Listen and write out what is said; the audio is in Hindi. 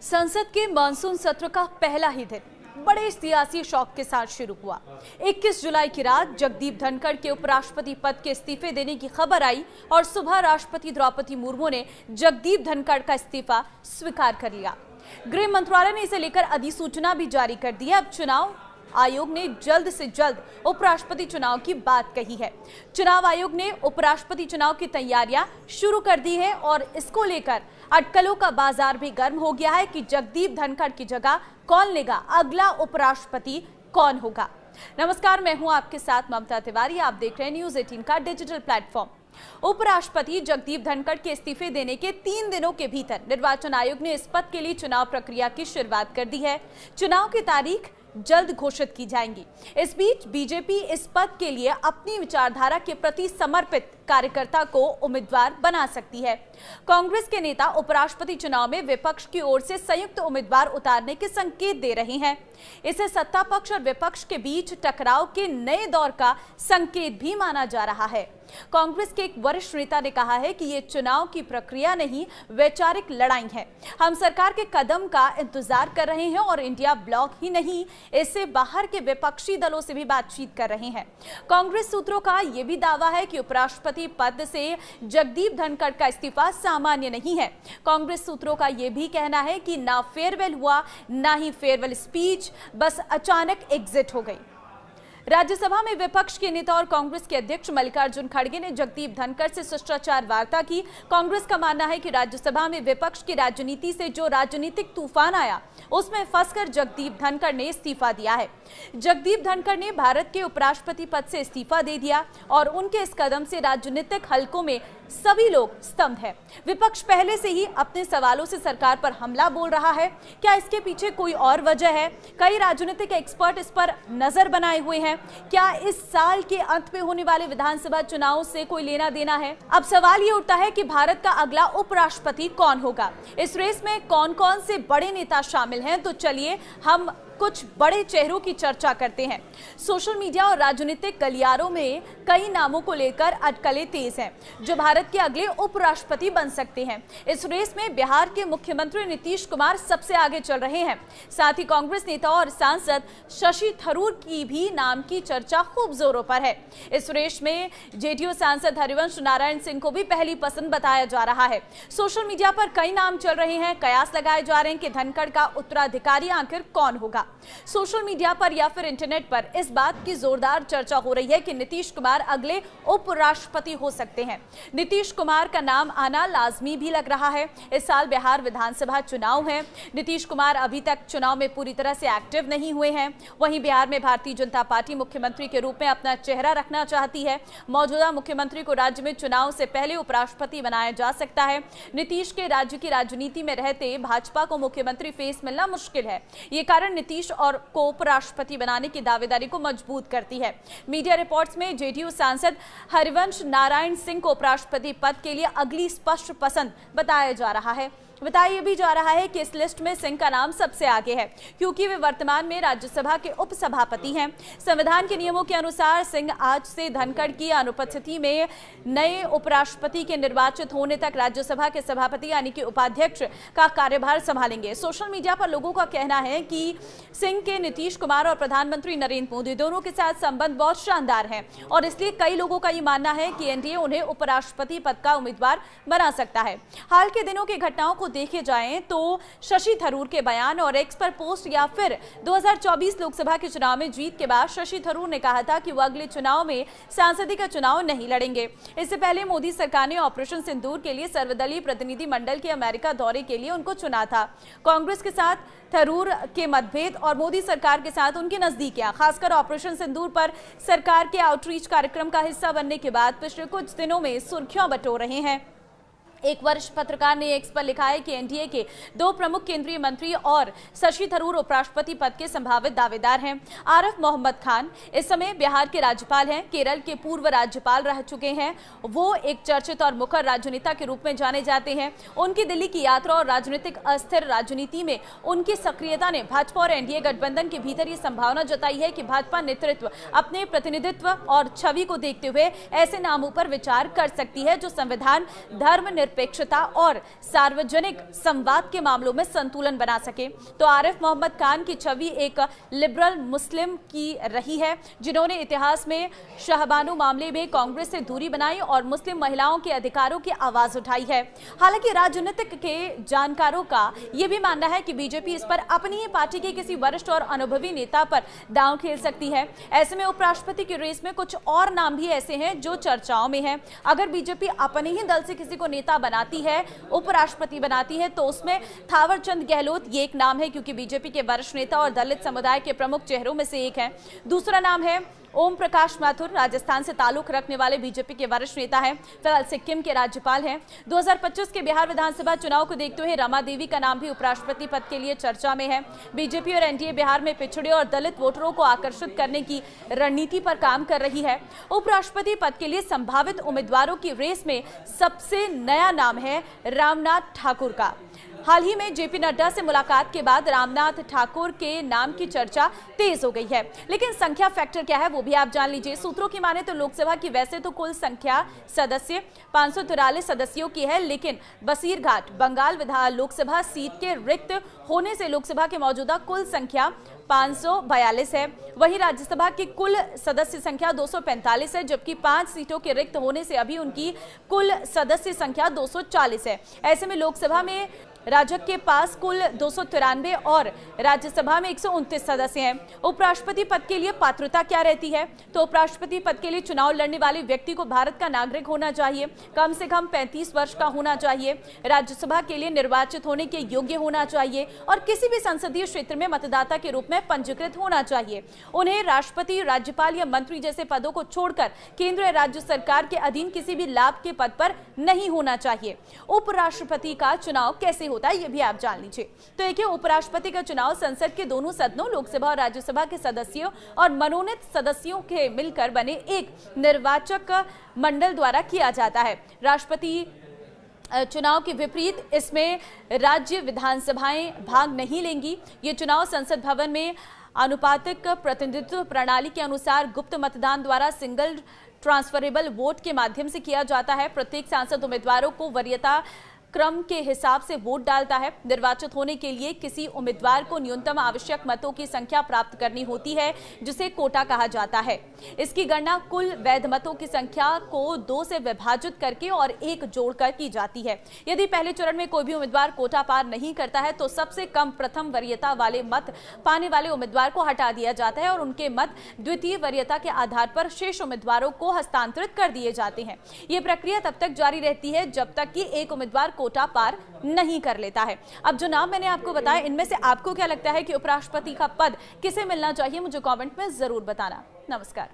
संसद के मानसून सत्र का पहला ही दिन बड़े सियासी शौक के साथ शुरू हुआ। 21 जुलाई की रात जगदीप धनखड़ के उपराष्ट्रपति पद के इस्तीफे देने की खबर आई और सुबह राष्ट्रपति द्रौपदी मुर्मू ने जगदीप धनखड़ का इस्तीफा स्वीकार कर लिया। गृह मंत्रालय ने इसे लेकर अधिसूचना भी जारी कर दी है। अब चुनाव आयोग ने जल्द से जल्द उपराष्ट्रपति चुनाव की बात कही है। चुनाव आयोग ने उपराष्ट्रपति चुनाव की तैयारियां शुरू कर दी है और इसको लेकर अटकलों का बाजार भी गर्म हो गया है कि जगदीप धनखड़ की जगह कौन लेगा, अगला उपराष्ट्रपति कौन होगा। नमस्कार, मैं हूं आपके साथ ममता तिवारी। आप देख रहे हैं न्यूज़ 18 का डिजिटल प्लेटफॉर्म। उपराष्ट्रपति जगदीप धनखड़ के इस्तीफे देने के 3 दिनों के भीतर निर्वाचन आयोग ने इस पद के लिए चुनाव प्रक्रिया की शुरुआत कर दी है। चुनाव की तारीख जल्द घोषित की जाएंगी। इस बीच बीजेपी इस पद के लिए अपनी विचारधारा के प्रति समर्पित कार्यकर्ता को उम्मीदवार बना सकती है। कांग्रेस के नेता उपराष्ट्रपति चुनाव में विपक्ष की ओर से संयुक्त उम्मीदवार उतारने के संकेत दे रहे हैं। इसे सत्ता पक्ष और विपक्ष के बीच टकराव के नए दौर का संकेत भी माना जा रहा है। कांग्रेस के एक वरिष्ठ नेता ने कहा है कि ये चुनाव की प्रक्रिया नहीं, वैचारिक लड़ाई है। हम सरकार के कदम का इंतजार कर रहे हैं और इंडिया ब्लॉक ही नहीं, इससे बाहर के विपक्षी दलों से भी बातचीत कर रहे हैं। कांग्रेस सूत्रों का यह भी दावा है कि उपराष्ट्रपति पद से जगदीप धनखड़ का इस्तीफा सामान्य नहीं है। कांग्रेस सूत्रों का यह भी कहना है कि ना फेयरवेल हुआ, ना ही फेयरवेल स्पीच, बस अचानक एग्जिट हो गई। राज्यसभा में विपक्ष के नेता और कांग्रेस के अध्यक्ष मल्लिकार्जुन खड़गे ने जगदीप धनखड़ से शिष्टाचार वार्ता की। कांग्रेस का मानना है कि राज्यसभा में विपक्ष की राजनीति से जो राजनीतिक तूफान आया, उसमें फंसकर जगदीप धनखड़ ने इस्तीफा दिया है। जगदीप धनखड़ ने भारत के उपराष्ट्रपति पद से इस्तीफा दे दिया और उनके इस कदम से राजनीतिक हलकों में सभी लोग स्तब्ध हैं। विपक्ष पहले से ही अपने सवालों से सरकार पर हमला बोल रहा है। क्या इसके पीछे कोई और वजह है? कई राजनीतिक एक्सपर्ट इस पर नजर बनाए हुए हैं। क्या इस साल के अंत में होने वाले विधानसभा चुनाव से कोई लेना देना है? अब सवाल ये उठता है कि भारत का अगला उपराष्ट्रपति कौन होगा। इस रेस में कौन कौन से बड़े नेता शामिल हैं, तो चलिए हम कुछ बड़े चेहरों की चर्चा करते हैं। सोशल मीडिया और राजनीतिक गलियारों में कई नामों को लेकर अटकलें तेज हैं, जो भारत के अगले उपराष्ट्रपति बन सकते हैं। इस रेस में बिहार के मुख्यमंत्री नीतीश कुमार सबसे आगे चल रहे हैं। साथ ही कांग्रेस नेता और सांसद शशि थरूर की भी नाम की चर्चा खूब जोरों पर है। इस रेस में जेडीयू सांसद हरिवंश नारायण सिंह को भी पहली पसंद बताया जा रहा है। सोशल मीडिया पर कई नाम चल रहे हैं। कयास लगाए जा रहे हैं कि धनखड़ का उत्तराधिकारी आखिर कौन होगा। सोशल मीडिया पर या फिर इंटरनेट पर इस बात की जोरदार चर्चा हो रही है कि नीतीश कुमार अगले उपराष्ट्रपति हो सकते हैं। नीतीश कुमार का नाम आना लाजमी भी लग रहा है। इस साल बिहार विधानसभा चुनाव है। नीतीश कुमार अभी तक चुनाव में पूरी तरह से एक्टिव नहीं हुए हैं। वहीं बिहार में भारतीय जनता पार्टी मुख्यमंत्री के रूप में अपना चेहरा रखना चाहती है। मौजूदा मुख्यमंत्री को राज्य में चुनाव से पहले उपराष्ट्रपति बनाया जा सकता है। नीतीश के राज्य की राजनीति में रहते भाजपा को मुख्यमंत्री फेस मिलना मुश्किल है। ये कारण नीतीश और को उपराष्ट्रपति बनाने की दावेदारी को मजबूत करती है। मीडिया रिपोर्ट्स में जेडीयू सांसद हरिवंश नारायण सिंह को उपराष्ट्रपति पद के लिए अगली स्पष्ट पसंद बताया जा रहा है। बताया भी जा रहा है कि इस लिस्ट में सिंह का नाम सबसे आगे है, क्योंकि वे वर्तमान में राज्यसभा के उपसभापति हैं। संविधान के नियमों के अनुसार सिंह आज से धनखड़ की अनुपस्थिति में नए उपराष्ट्रपति के निर्वाचित होने तक राज्यसभा के सभापति यानी कि उपाध्यक्ष का कार्यभार संभालेंगे। सोशल मीडिया पर लोगों का कहना है कि सिंह के नीतीश कुमार और प्रधानमंत्री नरेंद्र मोदी दोनों के साथ संबंध बहुत शानदार है और इसलिए कई लोगों का ये मानना है कि एनडीए उन्हें उपराष्ट्रपति पद का उम्मीदवार बना सकता है। हाल के दिनों की घटनाओं को देखे जाएं तो शशि थरूर के बयान और एक्स पर पोस्ट या फिर 2024 लोकसभा के चुनाव में जीत के बाद शशि थरूर ने कहा था कि वो अगले चुनाव में सांसदी का चुनाव नहीं लड़ेंगे। इससे पहले मोदी सरकार ने ऑपरेशन सिंदूर के लिए सर्वदलीय प्रतिनिधि मंडल के अमेरिका दौरे के लिए उनको चुना था। कांग्रेस के साथ थरूर के मतभेद और मोदी सरकार के साथ उनकी नजदीकियां, खासकर ऑपरेशन सिंदूर पर सरकार के आउटरीच कार्यक्रम का हिस्सा बनने के बाद पिछले कुछ दिनों में सुर्खियां बटोर रहे हैं। एक वरिष्ठ पत्रकार ने एक्स पर लिखा है कि एनडीए के 2 प्रमुख केंद्रीय मंत्री और शशि थरूर उपराष्ट्रपति पद के संभावित दावेदार हैं। आरिफ मोहम्मद खान इस समय बिहार के राज्यपाल हैं, केरल के पूर्व राज्यपाल रह चुके हैं। वो एक चर्चित और मुखर राजनेता के रूप में जाने जाते हैं। उनकी दिल्ली की यात्रा और राजनीतिक अस्थिर राजनीति में उनकी सक्रियता ने भाजपा और एनडीए गठबंधन के भीतर ये संभावना जताई है कि भाजपा नेतृत्व अपने प्रतिनिधित्व और छवि को देखते हुए ऐसे नामों पर विचार कर सकती है जो संविधान, धर्म निरपेक्षता और सार्वजनिक संवाद के मामलों में संतुलन बना सके। तो आरिफ मोहम्मद खान की छवि एक लिबरल मुस्लिम की रही है, जिन्होंने इतिहास में शाहबानो मामले में कांग्रेस से दूरी बनाई और मुस्लिम महिलाओं के अधिकारों की आवाज उठाई है। हालांकि राजनीतिक के जानकारों का यह भी मानना है कि बीजेपी इस पर अपनी ही पार्टी के किसी वरिष्ठ और अनुभवी नेता पर दांव खेल सकती है। ऐसे में उपराष्ट्रपति की रेस में कुछ और नाम भी ऐसे हैं जो चर्चाओं में हैं। अगर बीजेपी अपने ही दल से किसी को नेता बनाती है, उपराष्ट्रपति बनाती है, तो उसमें थावरचंद गहलोत ये एक नाम है, क्योंकि बीजेपी के वरिष्ठ नेता और दलित समुदाय के प्रमुख चेहरों में से एक है। दूसरा नाम है ओम प्रकाश माथुर, राजस्थान से ताल्लुक रखने वाले बीजेपी के वरिष्ठ नेता हैं, फिलहाल सिक्किम के राज्यपाल हैं। 2025 के बिहार विधानसभा चुनाव को देखते हुए रमा देवी का नाम भी उपराष्ट्रपति पद के लिए चर्चा में है। बीजेपी और एनडीए बिहार में पिछड़े और दलित वोटरों को आकर्षित करने की रणनीति पर काम कर रही है। उपराष्ट्रपति पद के लिए संभावित उम्मीदवारों की रेस में सबसे नया नाम है रामनाथ ठाकुर का। हाल ही में जेपी नड्डा से मुलाकात के बाद रामनाथ ठाकुर के नाम की चर्चा तेज हो गई है, लेकिन संख्या फैक्टर क्या है वो भी आप जान लीजिए। सूत्रों की माने तो लोकसभा की वैसे तो कुल संख्या सदस्य 543 सदस्यों की है, लेकिन बसीरघाट बंगाल लोकसभा सीट के रिक्त होने से लोकसभा की मौजूदा कुल संख्या 542 है। वहीं राज्यसभा की कुल सदस्य संख्या 245 है, जबकि 5 सीटों के रिक्त होने से अभी उनकी कुल सदस्य संख्या 240 है। ऐसे में लोकसभा में राजग के पास कुल 293 और राज्यसभा में 129 सदस्य हैं। उपराष्ट्रपति पद के लिए पात्रता क्या रहती है? तो उपराष्ट्रपति पद के लिए चुनाव लड़ने वाले व्यक्ति को भारत का नागरिक होना चाहिए, कम से कम 35 वर्ष का होना चाहिए, राज्यसभा के लिए निर्वाचित होने के योग्य होना चाहिए और किसी भी संसदीय क्षेत्र में मतदाता के रूप में पंजीकृत होना चाहिए। उन्हें राष्ट्रपति, राज्यपाल या मंत्री जैसे पदों को छोड़कर केंद्र या राज्य सरकार के अधीन किसी भी लाभ के पद पर नहीं होना चाहिए। उपराष्ट्रपति का चुनाव कैसे होता है ये भी आप जान लीजिए। तो एक उपराष्ट्रपति का चुनाव संसद के दोनों सदनों लोकसभा और राज्यसभा के सदस्यों और मनोनीत सदस्यों के मिलकर बने एक निर्वाचक मंडल द्वारा किया जाता है। राष्ट्रपति चुनाव के विपरीत इसमें राज्य विधानसभाएं भाग नहीं लेंगी। ये चुनाव संसद भवन में आनुपातिक प्रतिनिधित्व प्रणाली के अनुसार गुप्त मतदान द्वारा सिंगल ट्रांसफरेबल वोट के माध्यम से किया जाता है। प्रत्येक सांसद उम्मीदवारों को वरीयता क्रम के हिसाब से वोट डालता है। निर्वाचित होने के लिए किसी उम्मीदवार को न्यूनतम आवश्यक मतों की संख्या प्राप्त करनी होती है, जिसे कोटा कहा जाता है। इसकी गणना कुल वैध मतों की संख्या को 2 से विभाजित करके और 1 जोड़कर की जाती है। यदि पहले चरण में कोई भी उम्मीदवार कोटा पार नहीं करता है तो सबसे कम प्रथम वरीयता वाले मत पाने वाले उम्मीदवार को हटा दिया जाता है और उनके मत द्वितीय वरीयता के आधार पर शेष उम्मीदवारों को हस्तांतरित कर दिए जाते हैं। ये प्रक्रिया तब तक जारी रहती है जब तक कि एक उम्मीदवार कोटा पार नहीं कर लेता है। अब जो नाम मैंने आपको बताया, इनमें से आपको क्या लगता है कि उपराष्ट्रपति का पद किसे मिलना चाहिए? मुझे कमेंट में जरूर बताना। नमस्कार।